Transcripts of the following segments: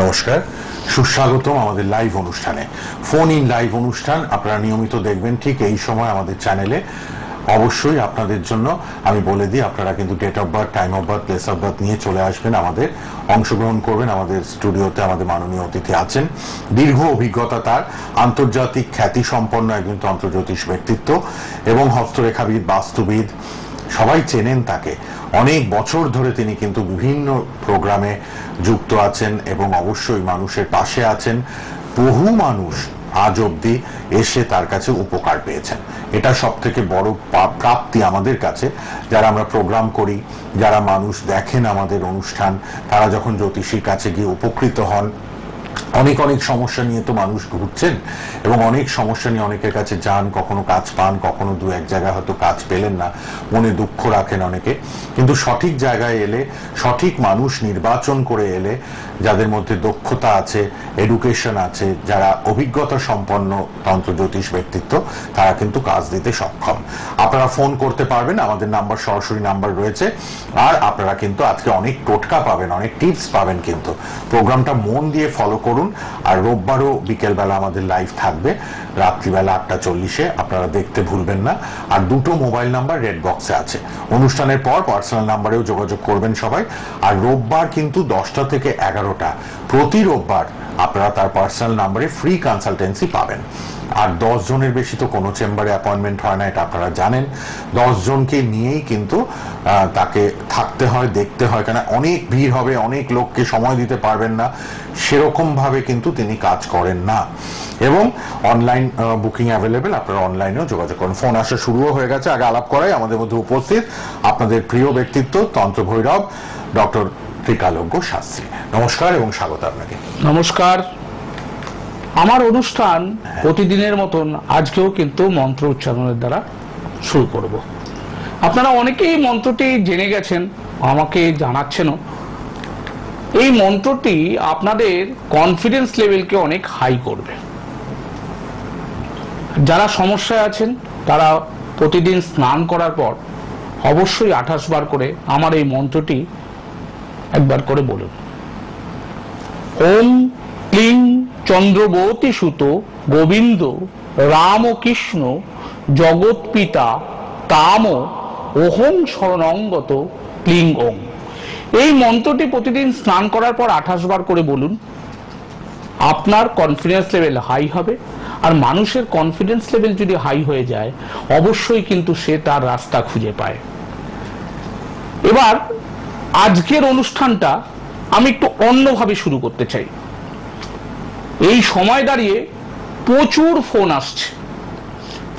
নমস্কার, সুস্বাগতম আমাদের লাইভ অনুষ্ঠানে। ফোন ইন লাইভ অনুষ্ঠান আপনারা নিয়মিত দেখবেন ঠিক এই সময় আমাদের চ্যানেলে। অবশ্যই আপনাদের জন্য আমি বলে দিই, আপনারা কিন্তু date of birth, time of birth, place of birth নিয়ে চলে আসবেন, আমাদের অংশগ্রহণ করবেন। আমাদের স্টুডিওতে আমাদের মাননীয় অতিথি আছেন, দীর্ঘ অভিজ্ঞতা তার, আন্তর্জাতিক খ্যাতি সম্পন্ন একজন তন্ত্রজ্যোতিষ ব্যক্তিত্ব এবং হস্তরেখাবিদ, বাস্তুবিদ, সবাই চেনেন তাকে। অনেক বছর ধরে তিনি কিন্তু বিভিন্ন প্রোগ্রামে যুক্ত আছেন এবং অবশ্যই মানুষের পাশে আছেন। বহু মানুষ আজ অব্দি এসে তার কাছে উপকার পেয়েছেন। এটা সব থেকে বড় প্রাপ্তি আমাদের কাছে, যারা আমরা প্রোগ্রাম করি, যারা মানুষ দেখেন আমাদের অনুষ্ঠান, তারা যখন জ্যোতিষীর কাছে গিয়ে উপকৃত হন। অনেক অনেক সমস্যা নিয়ে তো মানুষ ঘুরছেন এবং অনেক সমস্যা নিয়ে অনেকের কাছে যান, কখনো কাজ পান, কখনো দু এক জায়গায় হয়তো কাজ পেলেন না, মনে দুঃখ রাখেন অনেকে। কিন্তু সঠিক জায়গায় এলে, সঠিক মানুষ নির্বাচন করে এলে, যাদের মধ্যে দক্ষতা আছে, এডুকেশন আছে, যারা অভিজ্ঞতা সম্পন্ন তন্ত্রজ্যোতিষ ব্যক্তিত্ব, তারা কিন্তু কাজ দিতে সক্ষম। আপনারা ফোন করতে পারবেন, আমাদের নাম্বার সরাসরি নাম্বার রয়েছে। আর আপনারা কিন্তু আজকে অনেক টোটকা পাবেন, অনেক টিপস পাবেন। কিন্তু প্রোগ্রামটা মন দিয়ে ফলো করুন। আর রোববারও বিকেলবেলা আমাদের লাইভ থাকবে, রাত্রিবেলা 8:40-এ, আপনারা দেখতে ভুলবেন না। আর দুটো মোবাইল নাম্বার রেড বক্সে আছে, অনুষ্ঠানের পর পার্সোনাল নাম্বারেও যোগাযোগ করবেন সবাই। আর রোববার কিন্তু 10টা থেকে 11টা প্রতি রোববার আপনারা তার পার্সোনাল নাম্বারে ফ্রি কনসালটেন্সি পাবেন। আর 10 জনের বেশি তো কোনো চেম্বারে অ্যাপয়েন্টমেন্ট হয় না, এটা আপনারা জানেন। 10 জনকে নিয়েই কিন্তু তাকে থাকতে হয়, দেখতে হয়, কেন অনেক ভিড় হবে, অনেক লোককে সময় দিতে পারবেন না, সেরকম ভাবে কিন্তু তিনি কাজ করেন না। এবং অনলাইন বুকিং অ্যাভেলেবেল, আপনারা অনলাইনেও যোগাযোগ করুন। ফোন আসা শুরুও হয়ে গেছে। আগে আলাপ করাই আমাদের মধ্যে উপস্থিত আপনাদের প্রিয় ব্যক্তিত্ব, তন্ত্র ভৈরব ডক্টর ত্রিকালজ্ঞ শাস্ত্রী। নমস্কার এবং স্বাগত আপনাকে। নমস্কার। আমার অনুষ্ঠান প্রতিদিনের মতন আজকেও কিন্তু মন্ত্র উচ্চারণের দ্বারা শুরু করব। আপনারা অনেকেই মন্ত্রটি জেনে গেছেন, আমাকে জানাচ্ছেনও। এই মন্ত্রটি আপনাদের কনফিডেন্স লেভেলকে অনেক হাই করবে। যারা সমস্যায় আছেন তারা প্রতিদিন স্নান করার পর অবশ্যই 28 বার করে আমার এই মন্ত্রটি একবার করে বলুন। ওম ক্লিং চন্দ্রবতী সুত গোবিন্দ রাম কৃষ্ণ জগৎ পিতা তাম ওহং শরণঙ্গত ক্লিং ওম। এই মন্ত্রটি প্রতিদিন স্নান করার পর 28 বার করে বলুন। আপনার কনফিডেন্স লেভেল হাই হবে। আর মানুষের কনফিডেন্স লেভেল যদি হাই হয়ে যায়, অবশ্যই কিন্তু সে তার রাস্তা খুঁজে পায়। এবার আজকের অনুষ্ঠানটা আমি একটু অন্যভাবে শুরু করতে চাই। এই সময় দাঁড়িয়ে প্রচুর ফোন আসছে,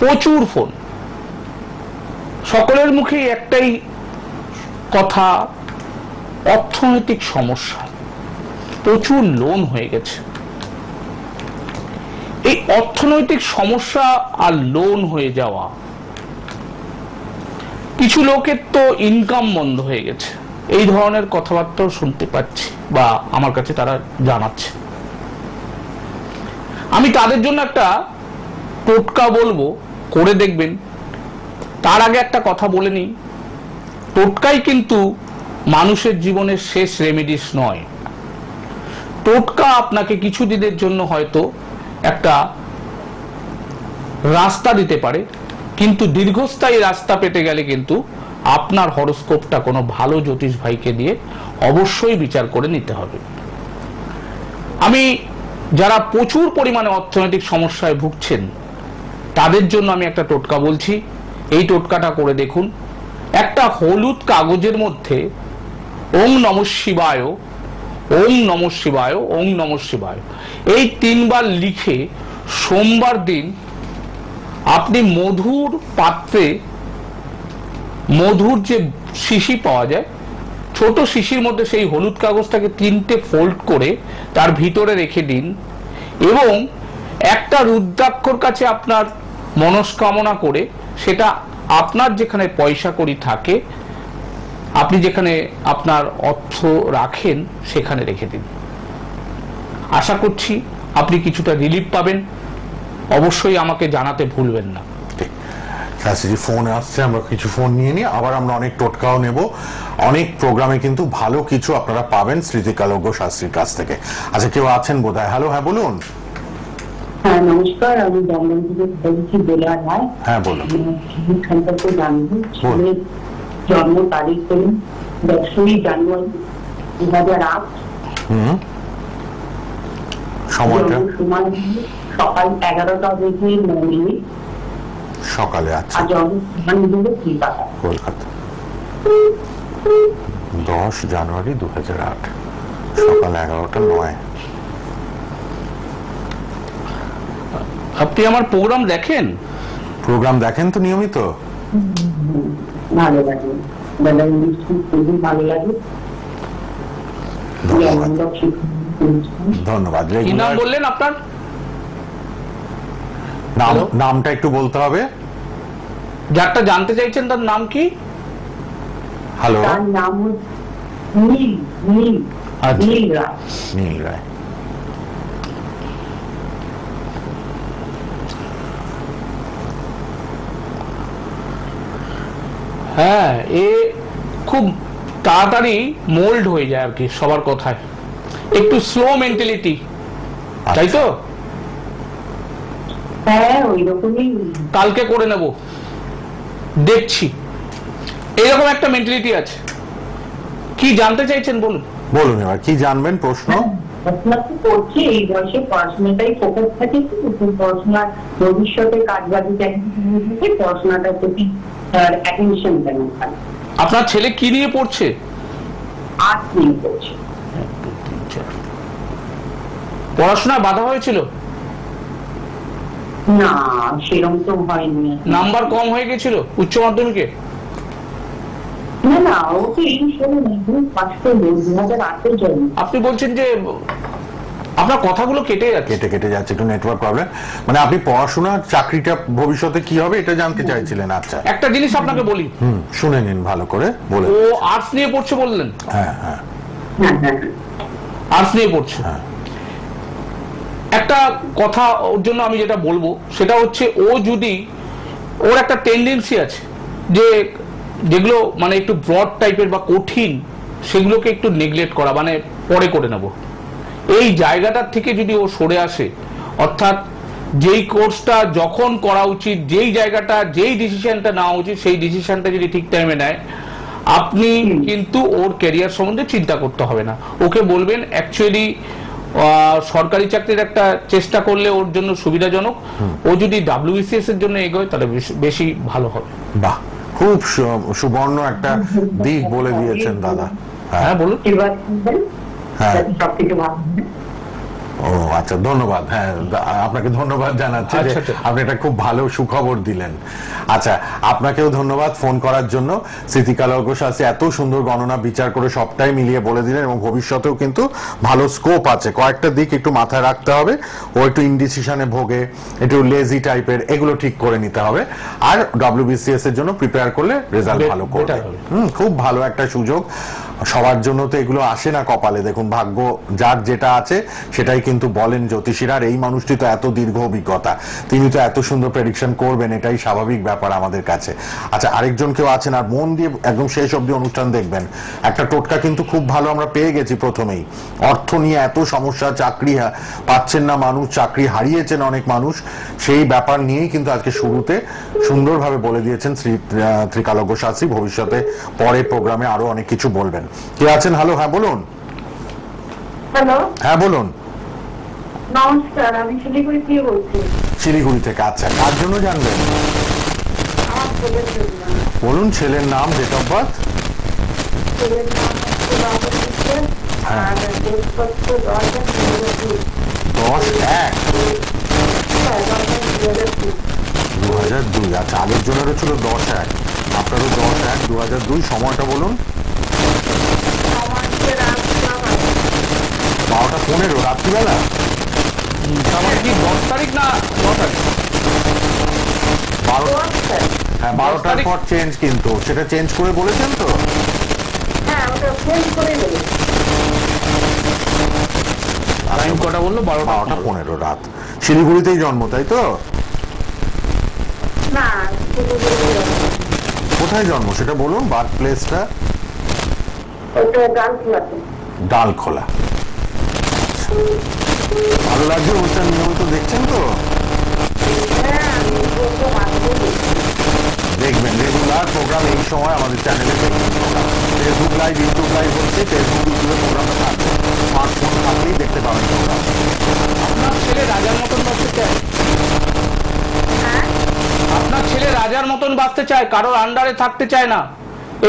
প্রচুর ফোন। সকলের মুখে একটাই কথা, অর্থনৈতিক সমস্যা, প্রচুর লোন হয়ে গেছে। এই অর্থনৈতিক সমস্যা আর লোন হয়ে যাওয়া, কিছু লোকের তো ইনকাম বন্ধ হয়ে গেছে, এই ধরনের কথাবার্তাও শুনতে পাচ্ছি বা আমার কাছে তারা জানাচ্ছে। আমি তাদের জন্য একটা টোটকা বলবো, করে দেখবেন। তার আগে একটা কথা বলে নিই, টোটকাই কিন্তু মানুষের জীবনের শেষ রেমেডিস নয়। টোটকা আপনাকে কিছু দিনের জন্য হয়তো একটা রাস্তা দিতে পারে, কিন্তু দীর্ঘস্থায়ী রাস্তা পেতে গেলে কিন্তু আপনার হরোস্কোপটা কোনো ভালো জ্যোতিষ ভাইকে দিয়ে অবশ্যই বিচার করে নিতে হবে। আমি যারা প্রচুর পরিমাণে অর্থনৈতিক সমস্যায় ভুগছেন তাদের জন্য আমি একটা টোটকা বলছি, এই টোটকাটা করে দেখুন। একটা হলুদ কাগজের মধ্যে ওং নমঃ শিবায়, ওং নমঃ শিবায়, ওং নমঃ শিবায় এই 3 বার লিখে সোমবার দিন আপনি মধুর পাত্রে, মধুর যে শিশি পাওয়া যায়, ছোট শিশির মধ্যে সেই হলুদ কাগজটাকে 3টে ফোল্ড করে তার ভিতরে রেখে দিন এবং একটা রুদ্রাক্ষর কাছে আপনার মনস্কামনা করে, সেটা আপনার যেখানে পয়সা কড়ি থাকে, আপনি যেখানে আপনার অর্থ রাখেন সেখানে রেখে দিন। আশা করছি আপনি কিছুটা রিলিফ পাবেন। অবশ্যই আমাকে জানাতে ভুলবেন না। শাস্ত্রীজি ফোন আসছে, আমরা কিছু ফোন নিয়ে নিই, আবার আমরা অনেক টোটকাও নেব। অনেক প্রোগ্রামে কিন্তু ভালো কিছু আপনারা পাবেন স্মৃতিকালজ্ঞ শাস্ত্রীর কাছ থেকে। আচ্ছা, কেউ আছেন বোধহয়। হ্যালো, হ্যাঁ বলুন। হ্যাঁ নমস্কার, আমি দমদম থেকে বলছি, বেলা রায়। হ্যাঁ বলুন। সম্পর্কে জানবো। ছেলের জন্ম তারিখ করুন 10ই জানুয়ারি 2008। সময়টা সময় সকাল 11টা বেজে 9 মিনিট সকালে। আচ্ছা, আর জন্মস্থান হলো কলকাতা। কলকাতা। 10 জানুয়ারি 2008, সকাল 11:09। আপনি আমার প্রোগ্রাম দেখেন? প্রোগ্রাম দেখেন তো নিয়মিত? ভালো লাগে, দাদা অনুষ্ঠান খুবই ভালো লাগে। ধন্যবাদ, ধন্যবাদ। কি নাম বললেন আপনার? নামটা একটু বলতে হবে। যারটা জানতে চাইছেন তার নাম কি? হ্যালো, তার নাম নীল রায়। নীল রায়। হ্যাঁ, এ খুব তাড়াতাড়ি মোল্ড হয়ে যায় আর কি, সবার কথায়। একটু স্লো মেন্টালিটি, তাই তো? হ্যাঁ ওই রকমই। কালকে করে নেব, দেখছি, এরকম একটা মেন্টালিটি আছে। কি জানতে চাইছেন বলুন? বলুন এবার কি জানবেন প্রশ্ন? পড়াশোনা তো করছি, এই বয়সে পড়াশোনাটাই ফোকাস থাকে, পড়াশোনার ভবিষ্যতে কাজ বাজে চাকরি, পড়াশোনাটার প্রতি অ্যাটেনশন দেন। আপনার ছেলে কি নিয়ে পড়ছে? আর্টস নিয়ে পড়ছে। পড়াশোনায় বাধা হয়েছিল? না সেরকম তো হয়নি। নাম্বার কম হয়ে গেছিল উচ্চ মাধ্যমিকে? না না, ও তো এই সময় 2008-এর জন্য। আপনি বলছেন যে আপনার কথাগুলো কেটে যাচ্ছে। কেটে যাচ্ছে, একটু নেটওয়ার্ক প্রবলেম। মানে আপনি পড়াশোনা, চাকরিটা ভবিষ্যতে কি হবে এটা জানতে চাইছিলেন? আচ্ছা, একটা জিনিস আপনাকে বলি, শুনে নিন ভালো করে। বলে ও আর্টস নিয়ে পড়ছে বললেন? হ্যাঁ হ্যাঁ, আর্টস নিয়ে পড়ছে। একটা কথা ওর জন্য আমি যেটা বলবো সেটা হচ্ছে, ও যদি, ওর একটা টেন্ডেন্সি আছে যে যেগুলো মানে একটু ব্রড টাইপের বা কঠিন, সেগুলোকে একটু নেগলেক্ট করা, মানে পরে করে নেব, এই জায়গাটার থেকে যদি ও সরে আসে, অর্থাৎ যেই কোর্সটা যখন করা উচিত, যেই জায়গাটা, যেই ডিসিশনটা নেওয়া উচিত, সেই ডিসিশনটা যদি ঠিক টাইমে নেয়, আপনি কিন্তু ওর ক্যারিয়ার সম্বন্ধে চিন্তা করতে হবে না। ওকে বলবেন অ্যাকচুয়ালি সরকারি চাকরির একটা চেষ্টা করলে ওর জন্য সুবিধাজনক। ও যদি WBCS এর জন্য এগোয় তাহলে বেশি ভালো হবে। বাহ, খুব সুবর্ণ একটা দিক বলে দিয়েছেন দাদা। হ্যাঁ বলুন। হ্যাঁ, সবকিছু ভালো। ও আচ্ছা, ধন্যবাদ। হ্যাঁ, আপনাকে ধন্যবাদ জানাচ্ছি যে আপনি একটা খুব ভালো সুখবর দিলেন। আচ্ছা, আপনাকেও ধন্যবাদ ফোন করার জন্য। স্মৃতিকালজ্ঞ শাস্ত্রী এত সুন্দর গণনা বিচার করে সবটাই মিলিয়ে বলে দিলেন, এবং ভবিষ্যতেও কিন্তু ভালো স্কোপ আছে। কয়েকটা দিক একটু মাথায় রাখতে হবে। ও একটু ইনডিসিশনে ভোগে, একটু লেজি টাইপের, এগুলো ঠিক করে নিতে হবে। আর WBCS এর জন্য প্রিপেয়ার করলে রেজাল্ট ভালো করবে। খুব ভালো একটা সুযোগ। সবার জন্য তো এগুলো আসে না কপালে। দেখুন, ভাগ্য যার যেটা আছে সেটাই কিন্তু বলেন জ্যোতিষীরা। আর এই মানুষটি তো এত দীর্ঘ অভিজ্ঞতা, তিনি তো এত সুন্দর প্রেডিকশন করবেন, এটাই স্বাভাবিক ব্যাপার আমাদের কাছে। আচ্ছা, আরেকজন কেউ আছেন, আর মন দিয়ে একদম শেষ অবধি অনুষ্ঠান দেখবেন। একটা টোটকা কিন্তু খুব ভালো আমরা পেয়ে গেছি প্রথমেই। অর্থ নিয়ে এত সমস্যা, চাকরি পাচ্ছেন না মানুষ, চাকরি হারিয়েছেন অনেক মানুষ, সেই ব্যাপার নিয়েই কিন্তু আজকে শুরুতে সুন্দরভাবে বলে দিয়েছেন শ্রী ত্রিকালজ্ঞ শাস্ত্রী। ভবিষ্যতে পরে প্রোগ্রামে আরো অনেক কিছু বলবেন। কে আছেন? হ্যালো, হ্যাঁ বলুন। হ্যালো, হ্যাঁ বলুন। নমস্কার, আমি শিলিগুড়ি থেকে বলছি। শিলিগুড়ি থেকে? আচ্ছা, কার জন্য জানবেন? আমার ছেলের জন্য। বলুন, ছেলের নাম, ডেট অফ বার্থ। ছেলের নাম হচ্ছে বাবু বিশ্বাস, আর ডেট হচ্ছে 10/1/2002। আচ্ছা, আগের জনেরও ছিল 10/1, আপনারও 10/1/2002। সময়টা বলুন। 12:15 রাত্রিবেলা। কি 10 তারিখ না 9 তারিখ? 12। হ্যাঁ, 12টার পর চেঞ্জ, কিন্তু সেটা চেঞ্জ করে বলেছেন তো? হ্যাঁ, ওটা ফোন করে দেবে। টাইম কটা বললো? 12:15 রাত। শিলিগুড়িতেই জন্ম, তাই তো? না, কোথায় জন্ম সেটা বলুন, বার্থ প্লেসটা? ওটা গালখোলাতে। ডালখোলা। ভালো লাগছে অনুষ্ঠান নিয়মিত দেখছেন তো? হ্যাঁ, আমি বলবো মাঝে দেখবেন রেগুলার প্রোগ্রাম এই সময় আমাদের চ্যানেলে দেখবেন programme. Facebook live, YouTube live হচ্ছে, ফেসবুক ইউটিউবে প্রোগ্রামটা থাকবে, স্মার্টফোন থাকলেই দেখতে পাবেন প্রোগ্রাম। আপনার ছেলে রাজার মতন বাঁচতে চায়, আপনার ছেলে রাজার মতন বাঁচতে চায়, কারোর আন্ডারে থাকতে চায় না,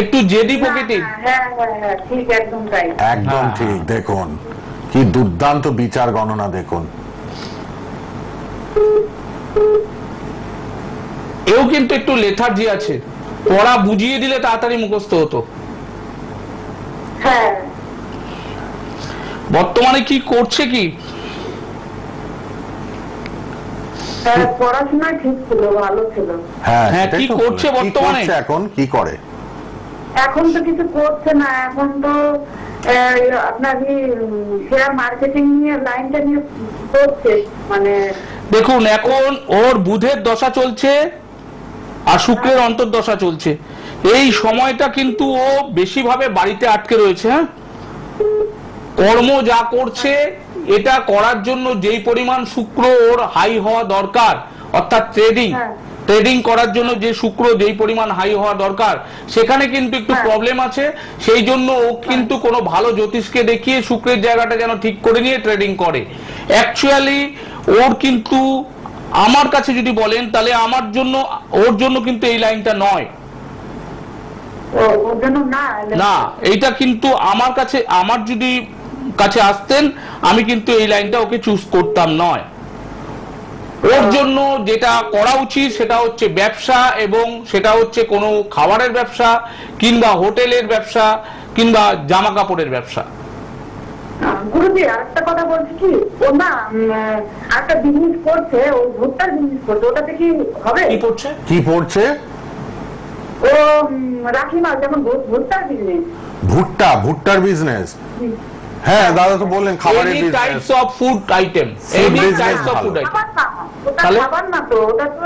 একটু জেদি প্রকৃতির। হ্যাঁ হ্যাঁ হ্যাঁ, ঠিক, একদম তাই। একদম হ্যাঁ। ঠিক। দেখুন কি দুর্দান্ত বিচার গণনা, দেখুন। এও কিন্তু একটু লেথার্জি আছে, পড়া বুঝিয়ে দিলে তাড়াতাড়ি মুখস্থ হতো। হ্যাঁ, বর্তমানে কি করছে কি? পড়াশোনা ঠিক ছিল, ভালো ছিল। হ্যাঁ, হ্যাঁ, সেটাই কি তো করছে বললাম। কি বর্তমানে? করছে এখন, কি করে? এখন তো কিছু করছে না, এখন তো আপনার শেয়ার মার্কেটিং নিয়ে লাইনটা নিয়ে করছে, মানে দেখুন এখন ওর বুধের দশা চলছে আর শুক্রের অন্তর্দশা চলছে। এই সময়টা কিন্তু ও বেশিভাবে বাড়িতে আটকে রয়েছে। হ্যাঁ, কর্ম যা করছে এটা করার জন্য যেই পরিমাণ শুক্র ওর হাই হওয়া দরকার, অর্থাৎ ট্রেডিং করার জন্য যে শুক্র যেই পরিমাণ হাই হওয়া দরকার, সেখানে কিন্তু একটু প্রবলেম আছে। সেই জন্য ও কিন্তু কোনো ভালো জ্যোতিষকে দেখিয়ে শুক্রের জায়গাটা যেন ঠিক করে নিয়ে ট্রেডিং করে। অ্যাকচুয়ালি ওর কিন্তু, আমার কাছে যদি বলেন তাহলে আমার জন্য, ওর জন্য কিন্তু এই লাইনটা নয়। ওর জন্য না, এইটা কিন্তু আমার কাছে, আমার যদি কাছে আসতেন আমি কিন্তু এই লাইনটা ওকে চুজ করতাম নয়। ওর জন্য যেটা করা উচিত সেটা হচ্ছে ব্যবসা, এবং সেটা হচ্ছে কোনো খাবারের ব্যবসা কিংবা হোটেলের ব্যবসা কিংবা জামা কাপড়ের ব্যবসা। গুরুজি আরেকটা কথা বলছি কি, ও না একটা বিজনেস করছে, ও ভুট্টার বিজনেস করছে, ওটাতে কি হবে? কি করছে? কি পড়ছে? ও রাখি মাল, যেমন ভুট্টার বিজনেস। ভুট্টার বিজনেস? হ্যাঁ, দাদা তো বললেন খাবারের Any business. types of food item, Food any business types of ভালো। food item। খাবার না, ওটা তাহলে? খাবার না তো, ওটা তো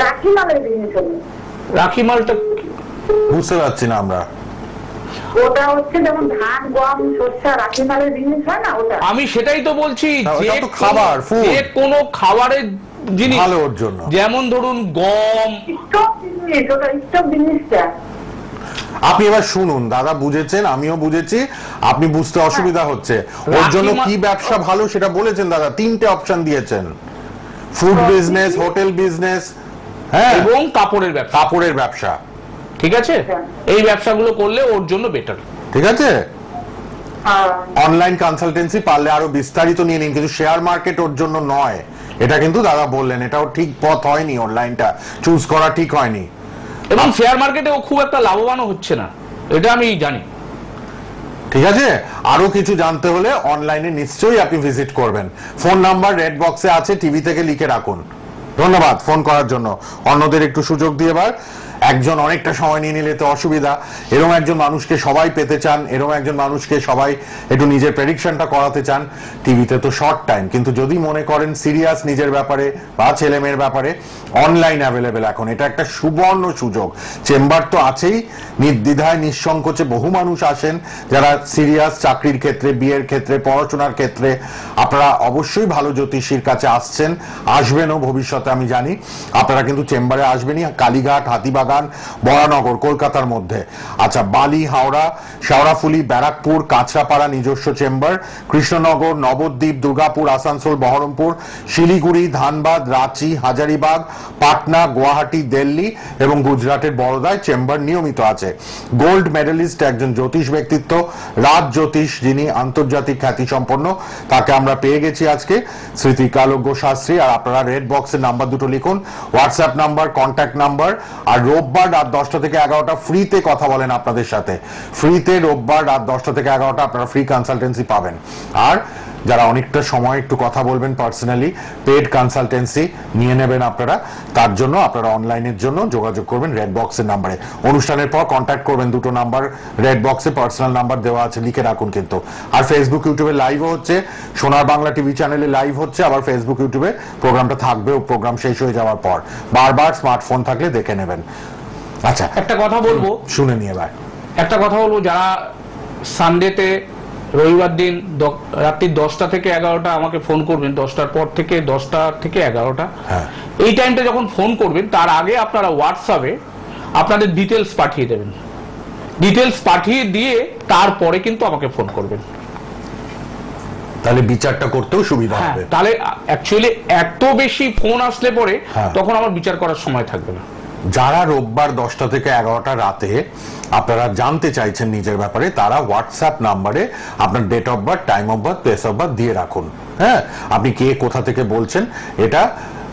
রাখি মালের বিজনেস হলো। রাখি মালটা বুঝতে পারছি না আমরা। ওটা হচ্ছে যেমন ধান, গম, শস্য, রাখি মালের বিজনেস হয় না, ওটা। আমি সেটাই তো বলছি, ওটা তো খাবার, food। যে কোনো খাবারের জিনিস, ভালো ওর জন্য। যেমন ধরুন গম। স্টক বিজনেস, ওটা স্টক বিজনেসটা। আপনি এবার শুনুন, দাদা বুঝেছেন, আমিও বুঝেছি, আপনি বুঝতে অসুবিধা হচ্ছে। ওর জন্য কি ব্যবসা ভালো সেটা বলেছেন দাদা, 3টে অপশন দিয়েছেন, ফুড বিজনেস, হোটেল বিজনেস, হ্যাঁ, এবং কাপড়ের ব্যবসা। কাপড়ের ব্যবসা। ঠিক আছে, এই ব্যবসাগুলো করলে ওর জন্য বেটার। ঠিক আছে, অনলাইন কনসালটেন্সি পারলে আরো বিস্তারিত নিয়ে নিন, কিন্তু শেয়ার মার্কেট ওর জন্য নয়। এটা কিন্তু দাদা বললেন, এটাও ঠিক পথ হয়নি, ওর লাইনটা চুজ করা ঠিক হয়নি। এবং শেয়ার মার্কেটে ও খুব একটা লাভবানও হচ্ছে না, এটা আমি জানি। ঠিক আছে, আরো কিছু জানতে হলে অনলাইনে নিশ্চয়ই আপনি ভিজিট করবেন। ফোন নাম্বার রেড বক্সে আছে, টিভি থেকে লিখে রাখুন। ধন্যবাদ ফোন করার জন্য। অন্যদের একটু সুযোগ দিয়ে, এবার একজন অনেকটা সময় নিয়ে নিলে তো অসুবিধা। এরকম একজন মানুষকে সবাই পেতে চান, এরকম একজন মানুষকে সবাই একটু নিজের প্রেডিকশনটা করাতে চান। টিভিতে তো শর্ট টাইম, কিন্তু যদি মনে করেন সিরিয়াস নিজের ব্যাপারে বা ছেলে মেয়ের ব্যাপারে, অনলাইন অ্যাভেলেবেল এখন। এটা একটা সুবর্ণ সুযোগ। চেম্বার তো আছেই, নির্দ্বিধায় নিঃসংকোচে বহু মানুষ আসেন যারা সিরিয়াস, চাকরির ক্ষেত্রে, বিয়ের ক্ষেত্রে, পড়াশোনার ক্ষেত্রে। আপনারা অবশ্যই ভালো জ্যোতিষীর কাছে আসছেন, আসবেনও ভবিষ্যতে আমি জানি। আপনারা কিন্তু চেম্বারে আসবেনই, কালীঘাট, হাতিবাগান, বরানগর, কলকাতার মধ্যে। আচ্ছা, বালি, হাওড়া, শেওড়াফুলি, ব্যারাকপুর, কাঁচরাপাড়া নিজস্ব চেম্বার, কৃষ্ণনগর, নবদ্বীপ, দুর্গাপুর, আসানসোল, বহরমপুর, শিলিগুড়ি, ধানবাদ, রাঁচি, হাজারিবাগ, পাটনা, গুয়াহাটি, দিল্লি এবং গুজরাটের বড়োদায় চেম্বার নিয়মিত আছে। গোল্ড মেডেলিস্ট একজন জ্যোতিষ ব্যক্তিত্ব, রাজ জ্যোতিষ, যিনি আন্তর্জাতিক খ্যাতি সম্পন্ন, তাকে আমরা পেয়ে গেছি আজকে, স্মৃতিকালজ্ঞ শাস্ত্রী। আর আপনারা রেড বক্সের নাম্বার দুটো লিখুন, হোয়াটসঅ্যাপ নাম্বার, কন্ট্যাক্ট নাম্বার। আর রোববার রাত 10টা থেকে 11টা ফ্রিতে কথা বলেন আপনাদের সাথে। ফ্রিতে রোববার রাত 10টা থেকে 11টা আপনারা ফ্রি কনসালটেন্সি পাবেন। আর যারা অনেকটা সময় একটু কথা বলবেন পার্সোনালি, পেড কনসালটেন্সি নিয়ে নেবেন আপনারা, তার জন্য আপনারা অনলাইনের জন্য যোগাযোগ করবেন রেড বক্সের নাম্বারে। অনুষ্ঠানের পর কন্ট্যাক্ট করবেন, দুটো নাম্বার রেড বক্সে পার্সোনাল নাম্বার দেওয়া আছে, লিখে রাখুন কিন্তু। আর ফেসবুক ইউটিউবে লাইভও হচ্ছে, সোনার বাংলা টিভি চ্যানেলে লাইভ হচ্ছে, আবার ফেসবুক ইউটিউবে প্রোগ্রামটা থাকবে, প্রোগ্রাম শেষ হয়ে যাওয়ার পর বারবার স্মার্টফোন থাকলে দেখে নেবেন। আচ্ছা, একটা কথা বলবো, শুনে নিয়ে এবার একটা কথা বলবো, যারা সানডেতে রবিবার দিন রাত্রি 10টা থেকে 11টা আমাকে ফোন করবেন, 10টার পর থেকে 10টা থেকে 11টা, এই টাইমটা যখন ফোন করবেন তার আগে আপনারা হোয়াটসঅ্যাপে আপনাদের ডিটেলস পাঠিয়ে দেবেন। ডিটেলস পাঠিয়ে দিয়ে তারপরে কিন্তু আমাকে ফোন করবেন, তাহলে বিচারটা করতেও সুবিধা হবে। তাহলে অ্যাকচুয়ালি এত বেশি ফোন আসলে পরে তখন আমার বিচার করার সময় থাকবে না। যারা রোববার 10টা থেকে 11টা রাতে আপনারা জানতে চাইছেন নিজের ব্যাপারে, তারা হোয়াটসঅ্যাপ নাম্বারে আপনার date of birth, time of birth, place of birth দিয়ে রাখুন। হ্যাঁ, আপনি কে কোথা থেকে বলছেন এটা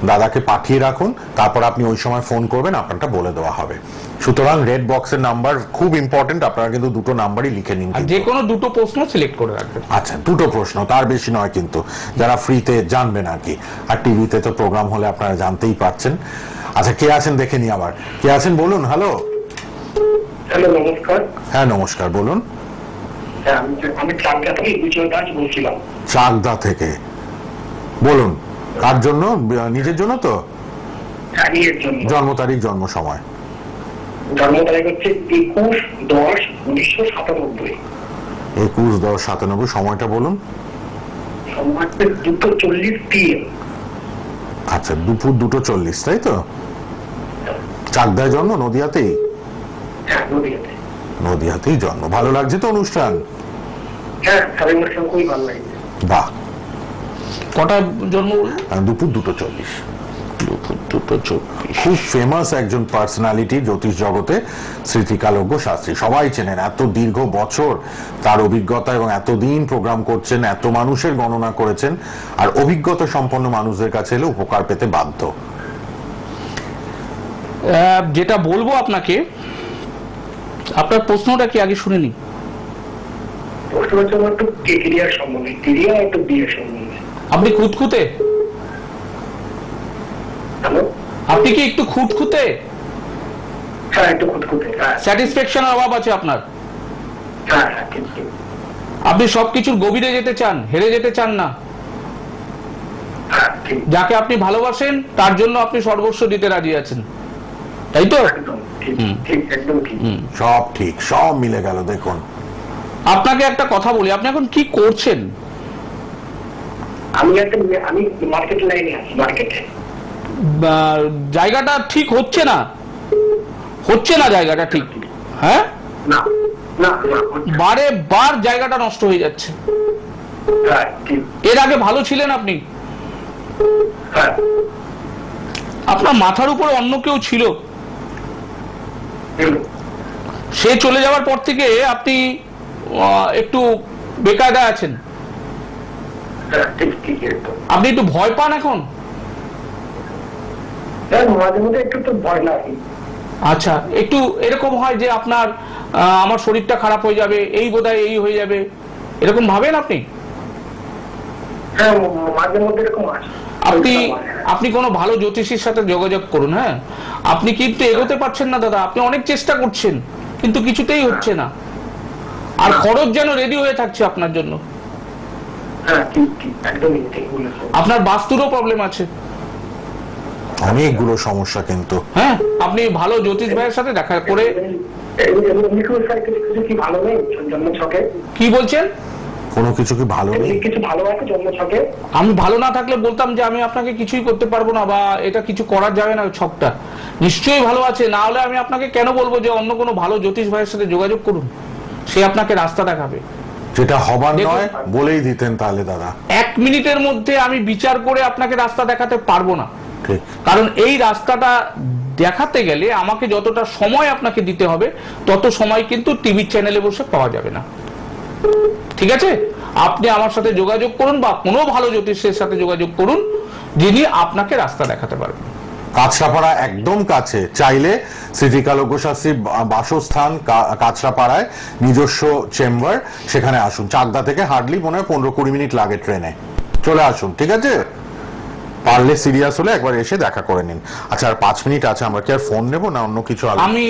দাদাকে পাঠিয়ে রাখুন, তারপর আপনি ওই সময় ফোন করবেন, আপনারটা বলে দেওয়া হবে। সুতরাং রেড বক্সের নাম্বার খুব ইম্পর্টেন্ট, আপনারা কিন্তু দুটো নাম্বারই লিখে নিন, যে কোনো দুটো প্রশ্ন সিলেক্ট করে রাখবেন। আচ্ছা, দুটো প্রশ্ন, তার বেশি নয় কিন্তু, যারা ফ্রিতে জানবেন আর কি। আর টিভিতে তো প্রোগ্রাম হলে আপনারা জানতেই পারছেন। আচ্ছা, কে আছেন দেখে নি, আবার কে আছেন বলুন। হ্যালো। হ্যালো, নমস্কার। হ্যাঁ নমস্কার, বলুন। আমি চাকদা থেকে বিজয় দাস বলছিলাম। চাকদা থেকে বলুন, কার জন্য? নিজের জন্য তো? জন্ম তারিখ, জন্ম সময়? জন্ম তারিখ হচ্ছে 21/10/1997। 21/10/97। সময়টা বলুন। সময় 2:40 PM। আচ্ছা, দুপুর 2:40, তাই তো? চাকদায় জন্ম, নদিয়াতেই? হ্যাঁ, নদিয়াতে। নদিয়াতেই জন্ম। ভালো লাগছে তো অনুষ্ঠান? হ্যাঁ, অনুষ্ঠান খুবই ভালো লাগছে। বাহ। কটা জন্ম? দুপুর 2:40। দুপুর 2:40। খুব ফেমাস একজন পার্সোনালিটি জ্যোতিষ জগতে, স্মৃতিকালজ্ঞ শাস্ত্রী, সবাই চেনেন। এত দীর্ঘ বছর তার অভিজ্ঞতা, এবং এতদিন প্রোগ্রাম করছেন, এত মানুষের গণনা করেছেন, আর অভিজ্ঞতা সম্পন্ন মানুষদের কাছে এলে উপকার পেতে বাধ্য। যেটা বলবো আপনাকে, আপনার প্রশ্নটা কি আগে শুনে নি? প্রশ্ন হচ্ছে আমার একটু কেরিয়ার সম্বন্ধে, কেরিয়ার একটু বিয়ে সম্বন্ধে। আপনি খুঁতখুঁতে? হ্যালো, আপনি কি একটু খুঁতখুঁতে? হ্যাঁ, একটু খুঁতখুঁতে। স্যাটিসফ্যাকশনের অভাব আছে আপনার? হ্যাঁ। আপনি সবকিছুর গভীরে যেতে চান, হেরে যেতে চান না। যাকে আপনি ভালোবাসেন তার জন্য আপনি সর্বস্ব দিতে রাজি আছেন, তাই তো? সব ঠিক, সব মিলে গেল। দেখুন, আপনাকে একটা কথা বলি, আপনি এখন কি করছেন? আমি মার্কেট লাইনে আছি। মার্কেটে জায়গাটা ঠিক হচ্ছে না, জায়গাটা ঠিক? হ্যাঁ, বারে বার জায়গাটা নষ্ট হয়ে যাচ্ছে। এর আগে ভালো ছিলেন আপনি, আপনার মাথার উপরে অন্য কেউ ছিল, সে চলে যাওয়ার পর থেকে আপনি একটু বেকায়দা আছেন। আপনি একটু ভয় পান এখন? আচ্ছা, একটু এরকম হয় যে আপনার আমার শরীরটা খারাপ হয়ে যাবে, এই বোধহয় এই হয়ে যাবে, এরকম ভাবেন আপনি? আপনি কোনো ভালো জ্যোতিষীর সাথে যোগাযোগ করুন। হ্যাঁ, আপনি কিন্তু এগোতে পারছেন না দাদা, আপনি অনেক চেষ্টা করছেন কিন্তু কিছুতেই হচ্ছে না, আর খরচ যেন রেডি হয়ে থাকছে আপনার জন্য। আপনার বাস্তুরও প্রবলেম আছে, অনেকগুলো সমস্যা কিন্তু। হ্যাঁ, আপনি ভালো জ্যোতিষ ভাইয়ের সাথে দেখা করে। কি বলছেন? কোনো কিছু কি ভালো নেই? আমি ভালো না থাকলে বলতাম যে আমি আপনাকে কিছুই করতে পারবো না, বা এটা কিছু করা যাবে না। ছকটা নিশ্চয়ই ভালো আছে, না হলে আমি আপনাকে কেন বলবো যে অন্য কোনো ভালো জ্যোতিষ ভাইয়ের সাথে যোগাযোগ করুন, সে আপনাকে রাস্তা দেখাবে। যেটা হবার নয় বলেই দিতেন তাহলে দাদা। 1 মিনিটের মধ্যে আমি বিচার করে আপনাকে রাস্তা দেখাতে পারবো না, কারণ এই রাস্তাটা দেখাতে গেলে আমাকে যতটা সময় আপনাকে দিতে হবে তত সময় কিন্তু টিভি চ্যানেলে বসে পাওয়া যাবে না। ঠিক আছে, আপনি আমার সাথে যোগাযোগ করুন, বা কোনো ভালো জ্যোতিষের সাথে যোগাযোগ করুন যিনি আপনাকে রাস্তা দেখাতে পারবেন। কাঁচরাপাড়া একদম কাছে, চাইলে শ্রীকালজ্ঞ শাস্ত্রীর বাসস্থান কাঁচরাপাড়ায়, নিজস্ব চেম্বার, সেখানে আসুন। চাকদা থেকে হার্ডলি মনে হয় 15-20 মিনিট লাগে ট্রেনে, চলে আসুন, ঠিক আছে? পারলে সিরিয়াস হলে একবার এসে দেখা করে নিন। আচ্ছা, আর 5 মিনিট আছে, আমরা কি আর ফোন নেব না অন্য কিছু? আমি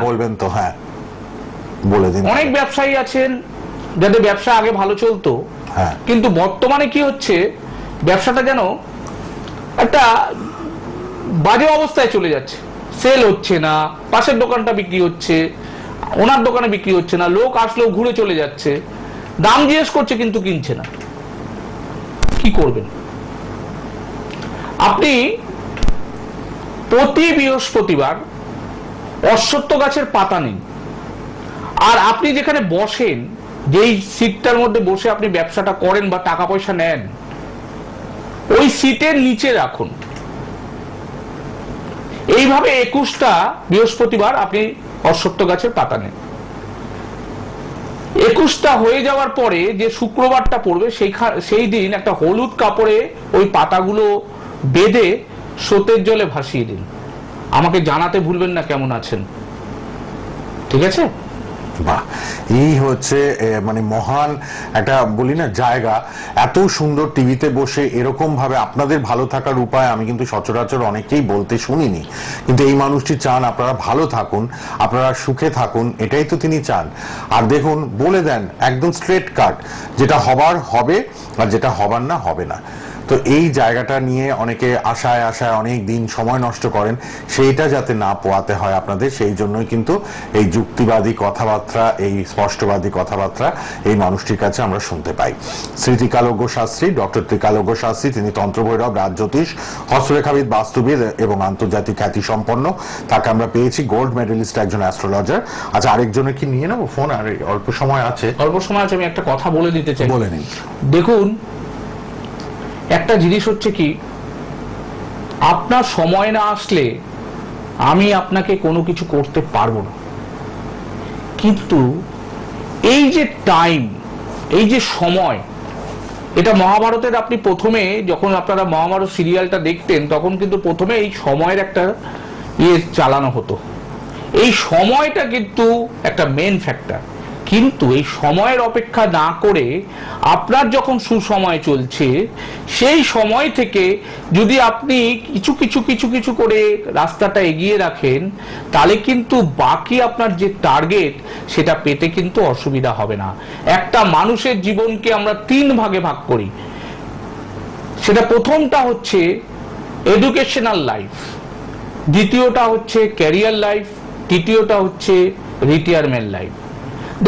বলবেন তো? হ্যাঁ, বলে দিন। অনেক ব্যবসায়ী আছেন যাদের ব্যবসা আগে ভালো চলতো, হ্যাঁ, কিন্তু বর্তমানে কি হচ্ছে, ব্যবসাটা যেন একটা বাজে অবস্থায় চলে যাচ্ছে। সেল হচ্ছে না, পাশের দোকানটা বিক্রি হচ্ছে, ওনার দোকানে বিক্রি হচ্ছে না, লোক আসলেও ঘুরে চলে যাচ্ছে, দাম জিজ্ঞেস করছে কিন্তু কিনছে না। কি করবেন? আপনি প্রতি বৃহস্পতিবার অশ্বত্থ গাছের পাতা নিন, আর আপনি যেখানে বসেন, যেই সিটটার মধ্যে বসে আপনি ব্যবসাটা করেন বা টাকা পয়সা নেন, ওই সিটের নিচে রাখুন। এইভাবে 21টা বৃহস্পতিবার আপনি অশ্বত্থ গাছের পাতা নেন। 21টা হয়ে যাওয়ার পরে যে শুক্রবারটা পড়বে, সেই দিন একটা হলুদ কাপড়ে ওই পাতাগুলো বেঁধে স্রোতের জলে ভাসিয়ে দিন। আমাকে জানাতে ভুলবেন না কেমন আছেন, ঠিক আছে? বাহ, এই হচ্ছে মানে মহান একটা বলি না জায়গা। এত সুন্দর টিভিতে বসে এরকম ভাবে আপনাদের ভালো থাকার উপায় আমি কিন্তু সচরাচর অনেকেই বলতে শুনিনি, কিন্তু এই মানুষটি চান আপনারা ভালো থাকুন, আপনারা সুখে থাকুন, এটাই তো তিনি চান। আর দেখুন, বলে দেন একদম স্ট্রেট কাট, যেটা হবার হবে আর যেটা হবার না হবে না। তো এই জায়গাটা নিয়ে অনেকে আশায় আশায় অনেক দিন সময় নষ্ট করেন, সেইটা যাতে না পোয়াতে হয় আপনাদের, সেই জন্যই কিন্তু এই যুক্তিবাদী কথাবার্তা, এই স্পষ্টবাদী কথাবার্তা এই মানুষটির কাছে আমরা শুনতে পাই। শ্রী ত্রিকালজ্ঞ শাস্ত্রী, ডক্টর ত্রিকালজ্ঞ শাস্ত্রী, তিনি তন্ত্রভৈরব, রাজজ্যোতিষ, হস্তরেখাবিদ, বাস্তুবিদ এবং আন্তর্জাতিক খ্যাতি সম্পন্ন। তাকে আমরা পেয়েছি গোল্ড মেডেলিস্ট, একজন অ্যাস্ট্রোলজার। আচ্ছা, আরেকজনের কি নিয়ে নেবো ফোন? আর অল্প সময় আছে। অল্প সময় আছে, আমি একটা কথা বলে দিতে চাই। বলে নিন। দেখুন, একটা জিনিস হচ্ছে কি, আপনার সময় না আসলে আমি আপনাকে কোনো কিছু করতে পারবো না, কিন্তু এই যে টাইম, এই যে সময়, এটা মহাভারতের আপনি প্রথমে যখন আপনারা মহাভারত সিরিয়ালটা দেখতেন, তখন কিন্তু প্রথমে এই সময়ের একটা চালানো হতো। এই সময়টা কিন্তু একটা মেন ফ্যাক্টর, কিন্তু এই সময়ের অপেক্ষা না করে আপনার যখন সুসময় চলছে, সেই সময় থেকে যদি আপনি কিছু কিছু কিছু কিছু করে রাস্তাটা এগিয়ে রাখেন, তাহলে কিন্তু বাকি আপনার যে টার্গেট, সেটা পেতে কিন্তু অসুবিধা হবে না। একটা মানুষের জীবনকে আমরা 3 ভাগে ভাগ করি। সেটা প্রথমটা হচ্ছে এডুকেশনাল লাইফ, দ্বিতীয়টা হচ্ছে ক্যারিয়ার লাইফ, তৃতীয়টা হচ্ছে রিটায়ারমেন্ট লাইফ।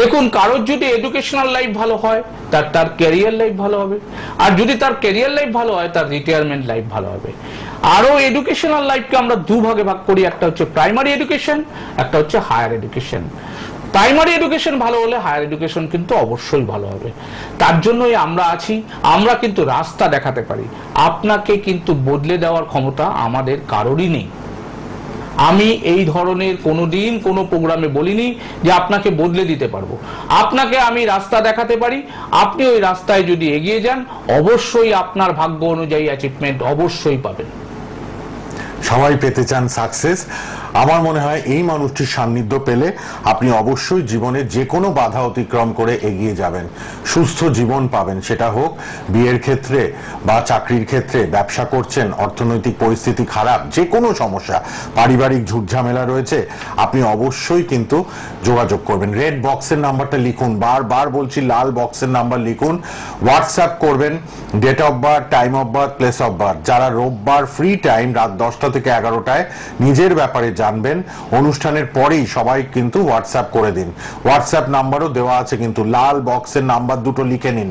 দেখুন, কারোর যদি এডুকেশনাল লাইফ ভালো হয়, তার ক্যারিয়ার লাইফ ভালো হবে, আর যদি তার ক্যারিয়ার লাইফ ভালো হয়, তার রিটায়ারমেন্ট লাইফ ভালো হবে। আরো এডুকেশনাল লাইফকে আমরা 2 ভাগে ভাগ করি, একটা হচ্ছে প্রাইমারি এডুকেশন, একটা হচ্ছে হায়ার এডুকেশন। প্রাইমারি এডুকেশন ভালো হলে হায়ার এডুকেশন কিন্তু অবশ্যই ভালো হবে। তার জন্যই আমরা আছি, আমরা কিন্তু রাস্তা দেখাতে পারি। আপনাকে কিন্তু বদলে দেওয়ার ক্ষমতা আমাদের কারোরই নেই। আমি এই ধরনের কোনোদিন কোনো প্রোগ্রামে বলিনি যে আপনাকে বদলে দিতে পারবো। আপনাকে আমি রাস্তা দেখাতে পারি, আপনি ওই রাস্তায় যদি এগিয়ে যান, অবশ্যই আপনার ভাগ্য অনুযায়ী অ্যাচিভমেন্ট অবশ্যই পাবেন। সবাই পেতে চান সাকসেস। আমার মনে হয় এই মানুষটির সান্নিধ্য পেলে আপনি অবশ্যই জীবনে যে কোনো বাধা অতিক্রম করে এগিয়ে যাবেন, সুস্থ জীবন পাবেন। সেটা হোক বিয়ের ক্ষেত্রে বা চাকরির ক্ষেত্রে, ব্যবসা করছেন, অর্থনৈতিক পরিস্থিতি খারাপ, যে কোনো সমস্যা, পারিবারিক ঝুটঝামেলা রয়েছে, আপনি অবশ্যই কিন্তু যোগাযোগ করবেন। রেড বক্সের নাম্বারটা লিখুন, বারবার বলছি, লাল বক্সের নাম্বার লিখুন, হোয়াটসঅ্যাপ করবেন, date of birth, time of birth, place of birth. যারা রোববার ফ্রি টাইম রাত 10টা থেকে 11টায় নিজের ব্যাপারে জানবেন, অনুষ্ঠানের পরেই সবাই কিন্তু হোয়াটসঅ্যাপ করে দিন। হোয়াটসঅ্যাপ নাম্বারও দেওয়া আছে, কিন্তু লাল বক্সের নাম্বার দুটো লিখে নিন।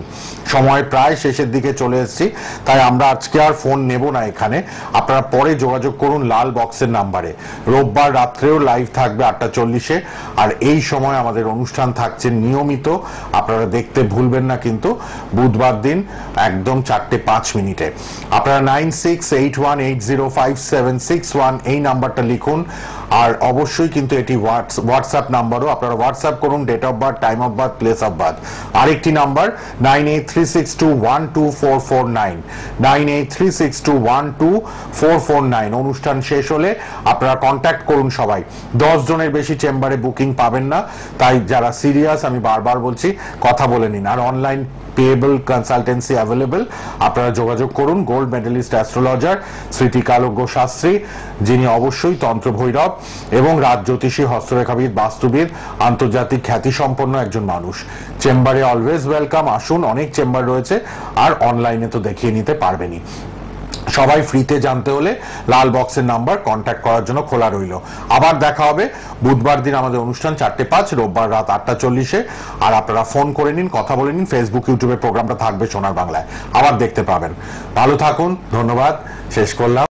সময় প্রায় শেষের দিকে চলে এসেছি, তাই আমরা আজকে আর ফোন নেব না এখানে। আপনারা পরে যোগাযোগ করুন লাল বক্সের নাম্বারে। রোববার রাত্রেও লাইভ থাকবে 8:40-এ, আর এই সময় আমাদের অনুষ্ঠান থাকছে নিয়মিত, আপনারা দেখতে ভুলবেন না। কিন্তু বুধবার দিন একদম 4:05 আপনারা 9681805761 এই নাম্বারটা লিখুন। আর অবশ্যই কিন্তু এটি হোয়াটসঅ্যাপ নাম্বারও, আপনারা হোয়াটসঅ্যাপ করুন date of birth, time of birth, place of birth. আরেকটি নাম্বার 9836212449, 9836212449। অনুষ্ঠান শেষ হলে আপনারা কন্ট্যাক্ট করুন সবাই। 10 জনের বেশি চেম্বারে বুকিং পাবেন না, তাই যারা সিরিয়াস আমি বারবার বলছি কথা বলে নিন। আর অনলাইন পেয়েবল কনসালটেন্সি অ্যাভেলেবল, আপনারা যোগাযোগ করুন গোল্ড মেডেলিস্ট অ্যাস্ট্রোলজার স্মৃতিকালজ্ঞ শাস্ত্রী, যিনি অবশ্যই তন্ত্র ভৈরব এবং রাজজ্যোতিষী, হস্তরেখাবিদ, বাস্তুবিদ, আন্তর্জাতিক খ্যাতি সম্পন্ন একজন মানুষ। চেম্বারে অলওয়েজ ওয়েলকাম, আসুন, অনেক চেম্বার রয়েছে, আর অনলাইনে তো দেখিয়ে নিতে পারবেনই। সবাই ফ্রিতে জানতে হলে লাল বক্সের নাম্বার কন্ট্যাক্ট করার জন্য খোলা রইল। আবার দেখা হবে বুধবার দিন আমাদের অনুষ্ঠান 4:05, রোববার রাত 8:40-এ। আর আপনারা ফোন করে নিন, কথা বলে নিন। ফেসবুক, ইউটিউবে প্রোগ্রামটা থাকবে সোনার বাংলায়, আবার দেখতে পাবেন। ভালো থাকুন, ধন্যবাদ, শেষ করলাম।